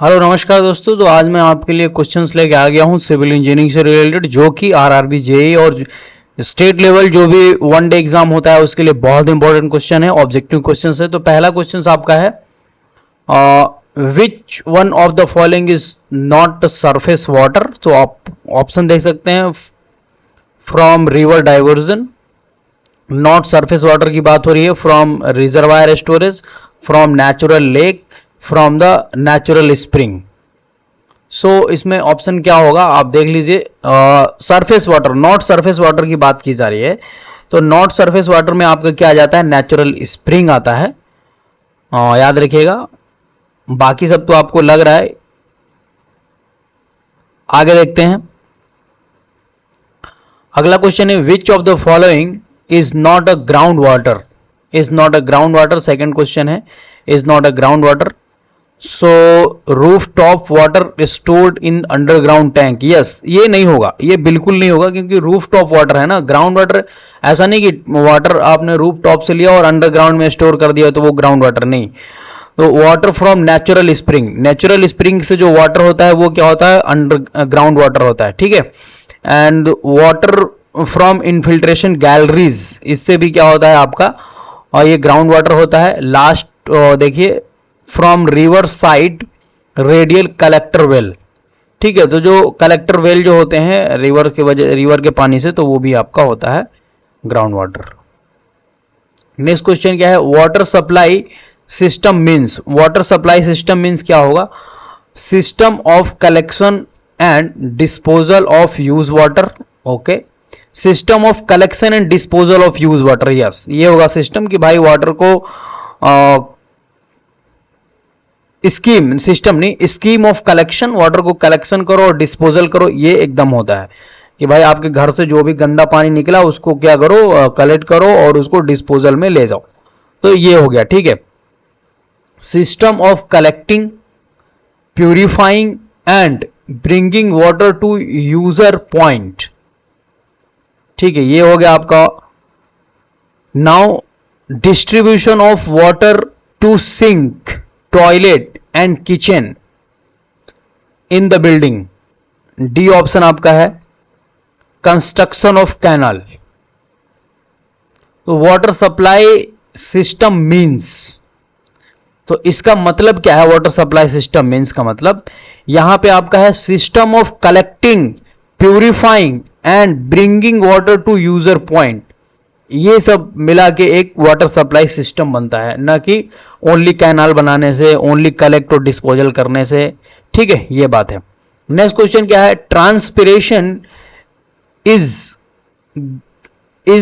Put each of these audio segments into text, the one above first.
Hello नमस्कार दोस्तों। तो आज मैं आपके लिए क्वेश्चंस लेके आ गया हूँ सिविल इंजीनियरिंग से रिलेटेड, जो कि आरआरबी जेई और स्टेट लेवल जो भी वन डे एग्जाम होता है उसके लिए बहुत इंपॉर्टेंट क्वेश्चन है, ऑब्जेक्टिव क्वेश्चन है। तो पहला क्वेश्चन आपका है, which one of the following is not surface water. तो आप ऑप्शन देख सकते हैं, from river diversion, not surface water की बात हो रही है, from reservoir storage, from natural lake, from the natural spring. So इसमें ऑप्शन क्या होगा आप देख लीजिए। Surface water, not surface water की बात की जा रही है, तो नॉट सरफेस वाटर में आपका क्या आ जाता है, नेचुरल स्प्रिंग आता है। याद रखिएगा, बाकी सब तो आपको लग रहा है। आगे देखते हैं, अगला क्वेश्चन है, which of the following is not a ground water. Is not a ground water, second question है, is not a ground water. So roof top water stored in underground tank, yes ये नहीं होगा, ये बिल्कुल नहीं होगा, क्योंकि रूफ टॉप वाटर है ना, ग्राउंड वाटर ऐसा नहीं कि वाटर आपने रूफ टॉप से लिया और अंडरग्राउंड में स्टोर कर दिया तो वो ग्राउंड वाटर नहीं। तो water from natural spring, natural spring से जो वाटर होता है वो क्या होता है, अंडरग्राउंड वाटर होता है, ठीक है। And water from infiltration galleries, इससे भी क्या होता है आपका, और ये ग्राउंड वाटर होता है। लास्ट देखिए, from river side radial collector well, ठीक है। तो जो कलेक्टर वेल जो होते हैं रिवर के वजह, रिवर के पानी से, तो वो भी आपका होता है ग्राउंड वाटर। नेक्स्ट क्वेश्चन क्या है, water supply system means. Water supply system means क्या होगा, system of collection and disposal of use water. Okay, system of collection and disposal of use water, yes ये होगा सिस्टम कि भाई water को scheme, system नहीं, स्कीम ऑफ कलेक्शन, वाटर को collection करो और डिस्पोजल करो, ये एकदम होता है कि भाई आपके घर से जो भी गंदा पानी निकला उसको क्या करो, कलेक्ट करो और उसको डिस्पोजल में ले जाओ। तो ये हो गया, ठीक है। System of collecting, purifying and bringing water to user point, ठीक है, ये हो गया आपका। Now distribution of water to sink, toilet and kitchen in the building, D option आपका है। कंस्ट्रक्शन ऑफ कैनाल, तो वाटर सप्लाई सिस्टम मींस, तो इसका मतलब क्या है, वाटर सप्लाई सिस्टम मींस का मतलब यहां पे आपका है system of collecting, purifying and bringing water to user point, ये सब मिला के एक वाटर सप्लाई सिस्टम बनता है, ना कि ओनली कैनाल बनाने से, ओनली कलेक्ट और डिस्पोजल करने से, ठीक है, ये बात है। नेक्स्ट क्वेश्चन क्या है, transpiration is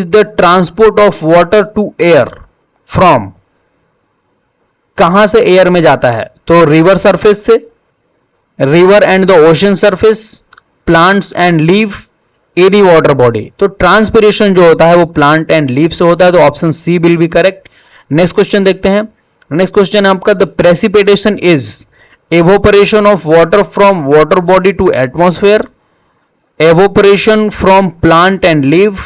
the transport of water to air from, कहां से एयर में जाता है, तो रिवर सरफेस से, river and the ocean surface, plants and leaf, any water body. तो ट्रांसपिरेशन जो होता है वो प्लांट एंड लीफ से होता है, तो option C will be correct. Next question देखते हैं, नेक्स्ट क्वेश्चन है आपका, the precipitation is evaporation of water from water body to atmosphere, evaporation from plant and leaf,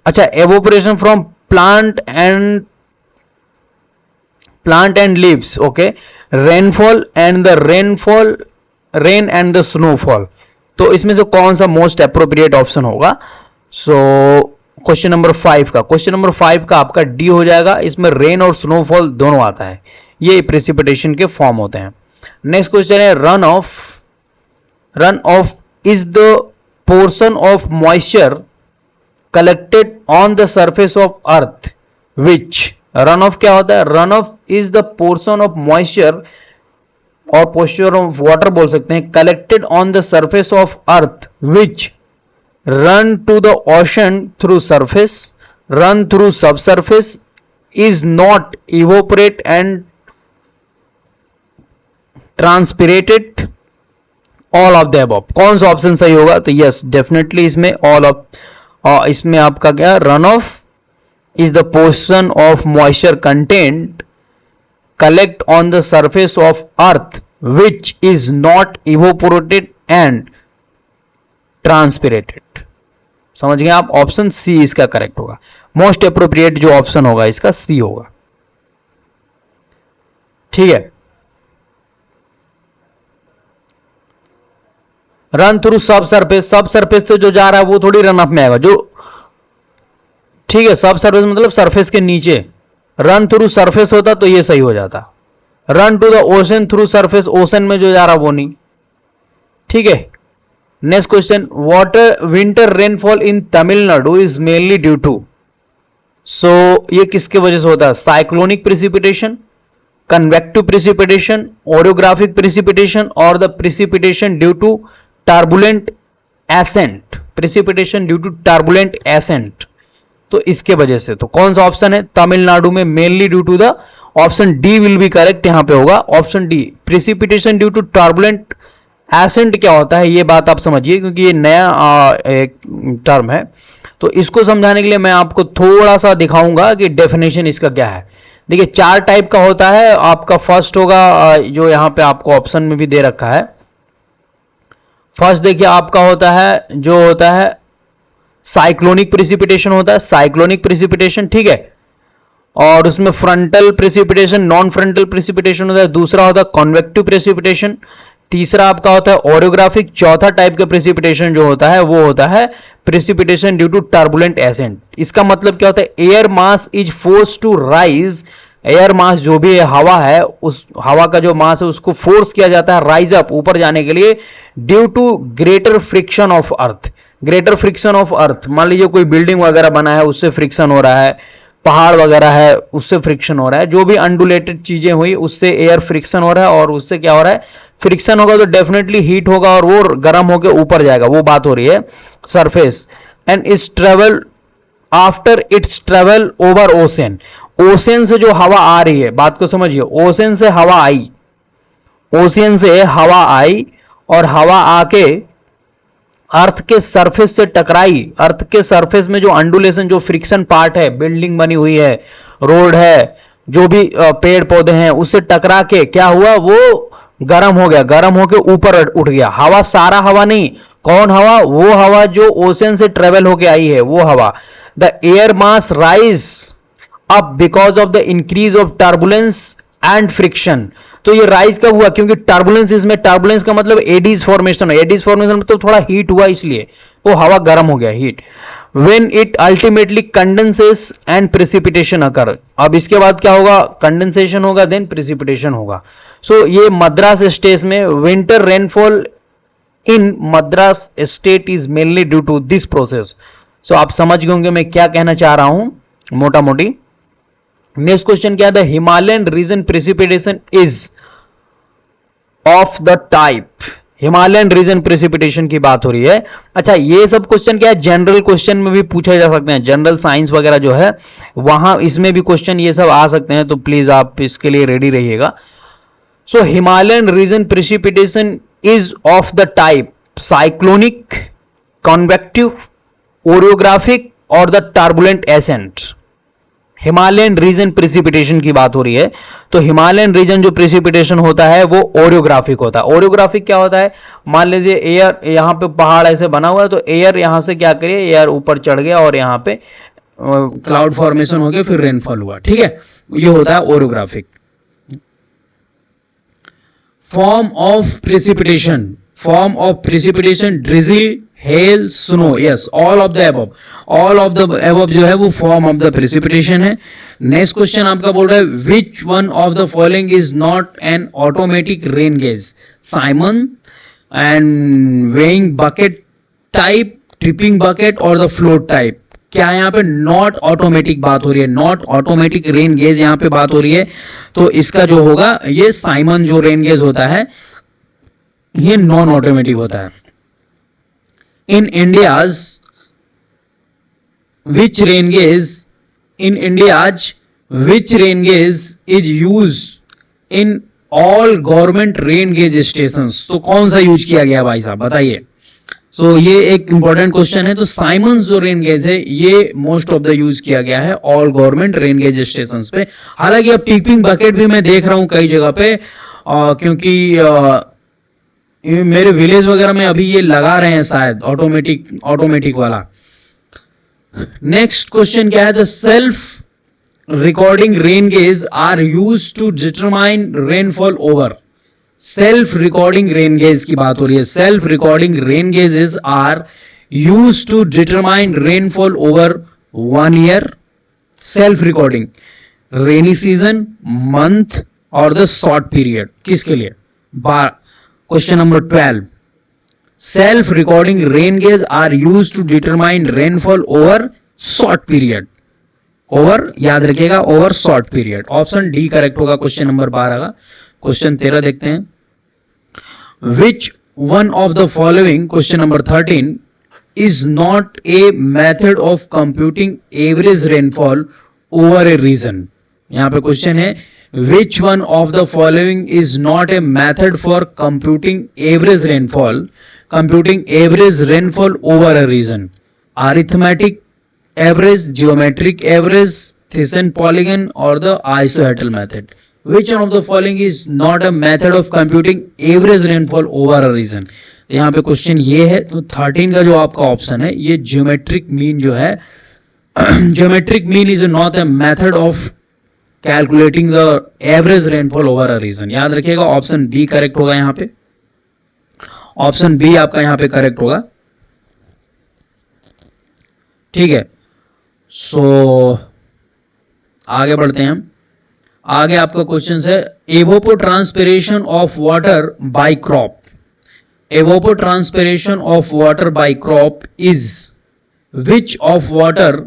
अच्छा evaporation from plant and leaves, okay, rainfall and the rain and the snowfall. तो इसमें से कौन सा most appropriate option होगा। So question number 5 का, question number 5 का आपका डी हो जाएगा, इसमें रेन और स्नोफॉल दोनों आता है, ये प्रेसिपिटेशन के फॉर्म होते हैं। नेक्स्ट क्वेश्चन है, run off is the portion of moisture collected on the surface of earth which, run off क्या होता है, run off is the portion of moisture और पोस्चर ऑफ वाटर बोल सकते हैं, collected on the surface of earth which run to the ocean through surface, run through sub surface, is not evaporate and transpirated, all of the above. कौन सा option सही होगा, तो yes definitely इसमें all of, इसमें आपका क्या, run off is the portion of moisture content collect on the surface of earth which is not evaporated and transpirated। समझ गए आप, ऑप्शन सी इसका करेक्ट होगा, मोस्ट अप्रोप्रिएट जो ऑप्शन होगा इसका सी होगा, ठीक है। रन थ्रू सब सरफेस, सब सरफेस से जो जा रहा है वो थोड़ी रन अप में आएगा, जो ठीक है सब सरफेस मतलब सरफेस के नीचे, रन थ्रू सरफेस होता तो ये सही हो जाता, run to the ocean through surface, ocean में जो जा रहा वो नहीं, ठीक है। Next question, water winter rainfall in Tamil Nadu is mainly due to, so ये किसके वजह से होता है, cyclonic precipitation, convective precipitation, orographic precipitation और the precipitation due to turbulent ascent, precipitation due to turbulent ascent, तो इसके वजह से, तो कौन सा ऑप्शन है तमिलनाडु में, mainly due to the, option D will be correct, यहां पे होगा option D, precipitation due to turbulent ascent क्या होता है ये बात आप समझिए, क्योंकि ये नया एक टर्म है, तो इसको समझाने के लिए मैं आपको थोड़ा सा दिखाऊंगा कि डेफिनेशन इसका क्या है। देखिए चार टाइप का होता है, आपका फर्स्ट होगा जो यहां पे आपको ऑप्शन में भी दे रखा है, फर्स्ट देखिए आपका होता है जो होता है साइक्लोनिक प्रिसिपिटेशन होता है, साइक्लोनिक प्रिसिपिटेशन, ठीक है, और उसमें frontal precipitation, non frontal precipitation होता है, दूसरा होता है कॉन्वेक्टिव प्रिसिपिटेशन, तीसरा आपका होता है ओरियोग्राफिक, चौथा टाइप का प्रिसिपिटेशन जो होता है वो होता है precipitation due to turbulent ascent. इसका मतलब क्या होता है, air mass is force to rise, air mass जो भी हवा है, उस हवा का जो मास है उसको फोर्स किया जाता है राइज अप, ऊपर जाने के लिए, due to greater friction of earth, greater friction of earth, मान लीजिए कोई बिल्डिंग वगैरह बना है उससे फ्रिक्शन हो रहा है, पहाड़ वगैरह है उससे फ्रिक्शन हो रहा है, जो भी अनडुलेटेड चीजें हुई उससे एयर फ्रिक्शन हो रहा है, और उससे क्या हो रहा है, फ्रिक्शन होगा तो डेफिनेटली हीट होगा और वो गर्म होकर ऊपर जाएगा, वो बात हो रही है surface, and it's travel after it's travel over ocean, ocean से जो हवा आ रही है, बात को समझिए, ओशन से हवा आई, ओशन से हवा आई और हवा आके अर्थ के सरफेस से टकराई, अर्थ के सरफेस में जो अंडुलेशन, जो फ्रिक्शन पार्ट है, बिल्डिंग बनी हुई है, रोड है, जो भी पेड़ पौधे हैं, उससे टकरा के क्या हुआ, वो गर्म हो गया, गर्म होके ऊपर उठ गया, हवा सारा हवा नहीं, कौन हवा, वो हवा जो ओशन से ट्रेवल होके आई है वो हवा, the air mass rise up because of the increase of turbulence and friction, तो ये राइज कब हुआ, क्योंकि टर्बुलेंस, इसमें टर्बुलेंस का मतलब एडीज फॉर्मेशन है, एडीज फॉर्मेशन मतलब थोड़ा हीट हुआ, इसलिए वो हवा गर्म हो गया, heat, when it ultimately condenses and precipitation occur, अब इसके बाद क्या होगा, कंडेंसेशन होगा देन प्रिसिपिटेशन होगा। सो ये मद्रास स्टेट में winter rainfall in Madras state is mainly due to this process. So आप समझ गए होंगे मैं क्या कहना चाह रहा हूं मोटा मोटी। नेक्स्ट क्वेश्चन क्या है, the Himalayan region precipitation is of the type, Himalayan region precipitation की बात हो रही है। अच्छा ये सब क्वेश्चन क्या है, जनरल क्वेश्चन में भी पूछे जा सकते हैं, जनरल साइंस वगैरह जो है वहां इसमें भी क्वेश्चन ये सब आ सकते हैं, तो प्लीज आप इसके लिए रेडी रहिएगा। So Himalayan region precipitation is of the type cyclonic, convective, orographic और the turbulent ascent. Himalayan region precipitation की बात हो रही है, तो हिमालयन रीजन जो प्रेसिपिटेशन होता है वो ओरियोग्राफिक होता है। ओरियोग्राफिक क्या होता है, मान लीजिए एयर यहाँ पे पहाड़ ऐसे बना हुआ है, तो एयर यहां से क्या करिए, एयर ऊपर चढ़ गया और यहाँ पे क्लाउड फॉर्मेशन हो गया, फिर रेनफॉल हुआ, ठीक है, ये होता है orographic. Form of precipitation, form of precipitation drizzle, hail, snow, yes all of the above, all of the above जो है वो फॉर्म ऑफ द प्रेसिपिटेशन है। नेक्स्ट क्वेश्चन आपका बोल रहा है which one of the following is not an automatic rain gauge, siphon and weighing bucket type, tripping bucket और the float type. क्या यहाँ पे नॉट ऑटोमेटिक बात हो रही है, नॉट ऑटोमेटिक रेन गेज यहाँ पे बात हो रही है, तो इसका जो होगा ये साइमन जो रेन गेज होता है ये नॉन ऑटोमेटिक होता है। In India's which rain gauge, in India's which rain gauge is used in all government rain gauge stations, तो कौन सा यूज किया गया भाई साहब बताइए। सो ये एक इंपॉर्टेंट क्वेश्चन है। तो साइमंस जो रेन गेज है ये मोस्ट ऑफ द यूज किया गया है all government rain gauge stations पे। हालांकि अब टिपिंग बकेट भी मैं देख रहा हूं कई जगह पे, क्योंकि मेरे विलेज वगैरह में अभी ये लगा रहे हैं शायद ऑटोमेटिक वाला। नेक्स्ट क्वेश्चन क्या है, the self recording rain gauge are used to determine rainfall over, self recording rain gauge की बात हो रही है. Self recording rain gauges are used to determine rainfall over 1 year. Self recording rainy season, month और the short period. किसके लिए? Question number 12. Self recording rain gauge are used to determine rainfall over short period. Over याद रखिएगा, over short period. Option D correct होगा question number 12 का. Question 13 देखते हैं. Which one of the following, question number 13, is not a method of computing average rainfall over a region. यहां पे question है which one of the following is not a method for computing average rainfall over a region. Arithmetic average, geometric average, Thiessen polygon और the isohyetal method. Which one of the following is not a method of computing average rainfall over a region? यहाँ पे question ये है. तो 13 का जो आपका option है ये ज्योमेट्रिक मीन जो है, geometric mean is not a method of calculating the average rainfall over a region. याद रखिएगा ऑप्शन बी करेक्ट होगा. यहाँ पे ऑप्शन बी आपका यहाँ पे करेक्ट होगा. ठीक है. सो आगे बढ़ते हैं हम. आगे आपका क्वेश्चन है evapotranspiration of water by crop. Evapotranspiration of water by crop is which of water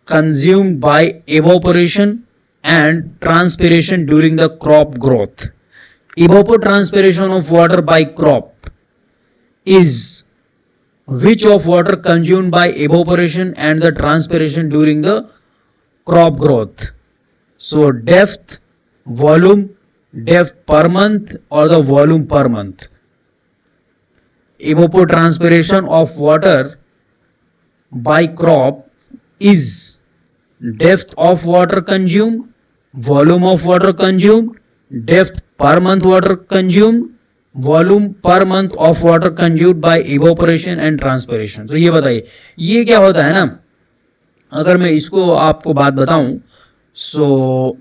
consumed by evaporation and transpiration during the crop growth. Evapotranspiration of water by crop is which of water consumed by evaporation and the transpiration during the crop growth. So depth, volume, depth per month or the volume per month. Evapotranspiration of water by crop is depth of water consumed, volume of water consumed, depth per month water consumed, volume per month of water consumed bye evaporation and transpiration. तो ये बताइए ये क्या होता है ना. अगर मैं इसको आपको बात बताऊं सो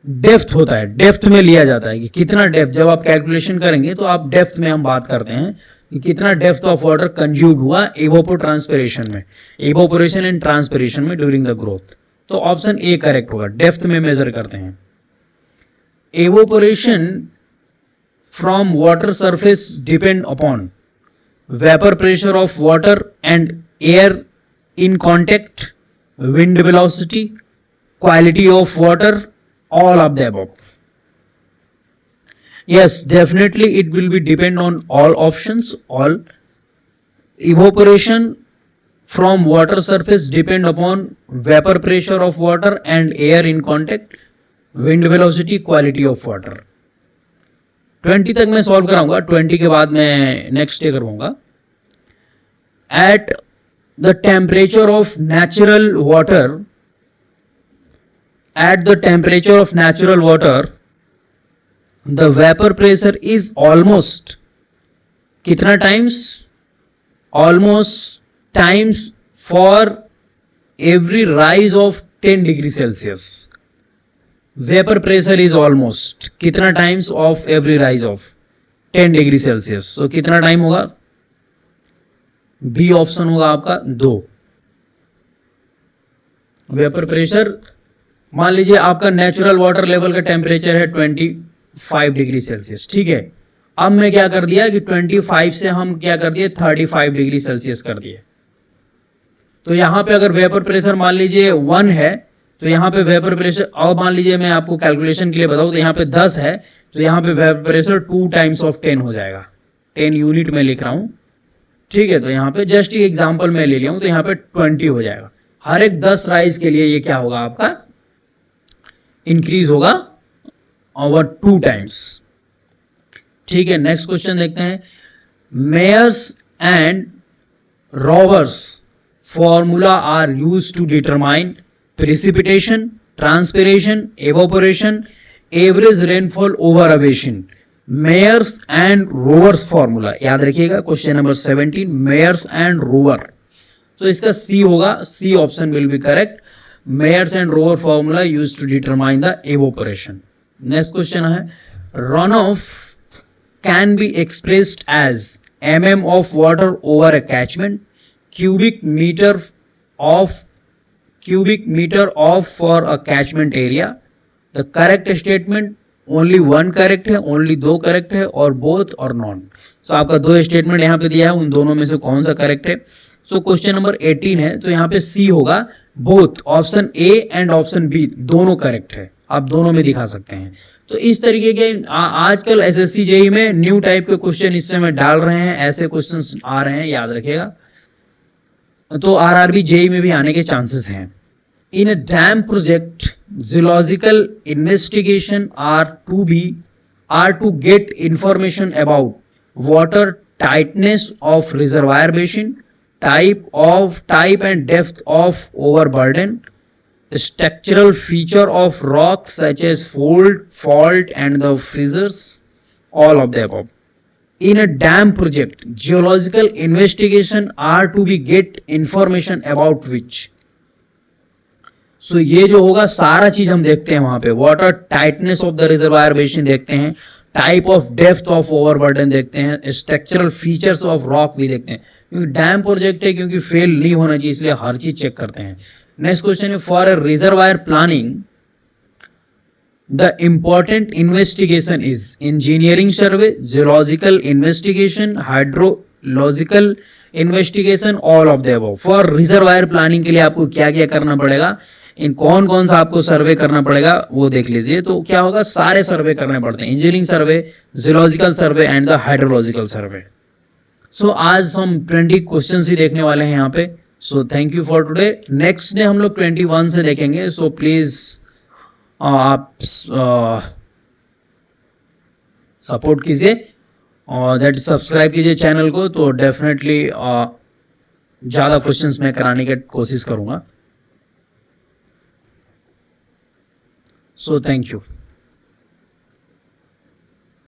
डेप्थ होता है, डेप्थ में लिया जाता है कि कितना डेप्थ. जब आप कैलकुलेशन करेंगे तो आप डेप्थ में हम बात करते हैं कि कितना डेप्थ ऑफ वाटर कंज्यूम्ड हुआ इवोपोट्रांसपिरेशन में, इवोपरेशन एंड ट्रांसपिरेशन में ड्यूरिंग द ग्रोथ. तो ऑप्शन ए करेक्ट होगा. डेप्थ में मेजर करते हैं. Evaporation from water surface depend upon vapor pressure of water and air in contact, wind velocity, quality of water, all of the above. Yes, definitely it will be depend on all options. All evaporation from water surface depend upon vapor pressure of water and air in contact, wind velocity, quality of water. 20 तक मैं solve कराऊंगा, 20 के बाद मैं next day करवाऊंगा. At the temperature of natural water, at the temperature of natural water the vapour pressure is almost कितना times, almost times for every rise of 10 degree Celsius. Vapour pressure is almost कितना times of every rise of 10 degree Celsius. So कितना time होगा? B option होगा आपका 2. Vapour pressure मान लीजिए आपका natural water level का टेम्परेचर है 25 डिग्री सेल्सियस. ठीक है. अब मैं क्या कर दिया कि 25 से हम क्या कर दिए 35 डिग्री सेल्सियस कर दिए. तो यहां पे अगर वेपर प्रेशर मान लीजिए 1 है तो यहाँ पे वेपर प्रेशर, और मान लीजिए मैं आपको कैलकुलेशन के लिए बताऊं तो यहाँ पे 10 है तो यहाँ पे वेपर प्रेशर 2 टाइम्स ऑफ 10 हो जाएगा. 10 यूनिट में लिख रहा हूं. ठीक है. तो यहाँ पे जस्ट एक एग्जांपल में ले लिया हूं तो यहाँ पे 20 हो जाएगा. हर एक 10 राइज के लिए ये क्या होगा आपका इंक्रीज होगा ओवर 2 टाइम्स. ठीक है. नेक्स्ट क्वेश्चन देखते हैं. Meyer's and Rohwer's formula are used to determine precipitation, transpiration, evaporation, average rainfall over a basin. Meyers and Rover's formula याद रखिएगा. Question number 17 Meyers and Rohwer. तो इसका सी होगा. C option will be correct. Meyers and Rohwer formula used to determine the evaporation. Next question है run off can be expressed as mm of water over a catchment, cubic meter of for a catchment area. The correct statement, only one correct है, only दो correct है, और both और non. सो आपका दो statement यहाँ पे दिया है, उन दोनों में से कौन सा करेक्ट है. सो क्वेश्चन नंबर 18 है, तो यहाँ पे सी होगा. Both option A and option B दोनों करेक्ट है, आप दोनों में दिखा सकते हैं. तो इस तरीके के आजकल एसएससी जेईई में न्यू टाइप के क्वेश्चन इस समय डाल रहे हैं, ऐसे क्वेश्चंस आ रहे हैं, याद रखिएगा. तो आरआरबी जेईई में भी आने के चांसेस हैं. In a dam project, geological investigation are to get information about water tightness of reservoir basin, type and depth of overburden, structural feature of rock such as fault and the fissures, all of the above. In a dam project, geological investigation are to be get information about which. सो ये जो होगा सारा चीज हम देखते हैं वहां पे. Water tightness of the reservoir basin देखते हैं, type of depth of overburden देखते हैं, स्ट्रक्चरल फीचर्स ऑफ रॉक भी देखते हैं, क्योंकि डैम प्रोजेक्ट है, क्योंकि फेल नहीं होना चाहिए, इसलिए हर चीज चेक करते हैं. नेक्स्ट क्वेश्चन है, for a reservoir planning the important investigation is engineering survey, geological investigation, hydrological investigation, all of the above. For reservoir planning के लिए आपको क्या क्या करना पड़ेगा, इन कौन कौन सा आपको सर्वे करना पड़ेगा वो देख लीजिए. तो क्या होगा, सारे सर्वे करने पड़ते हैं, engineering survey, geological survey and the hydrological survey. So आज हम 20 क्वेश्चंस ही देखने वाले हैं यहाँ पे. So thank you for today. Next day हम लोग 21 से देखेंगे. सो प्लीज आप सपोर्ट कीजिए और दैट सब्सक्राइब कीजिए चैनल को, तो डेफिनेटली ज्यादा क्वेश्चंस मैं कराने की कोशिश करूंगा. So thank you.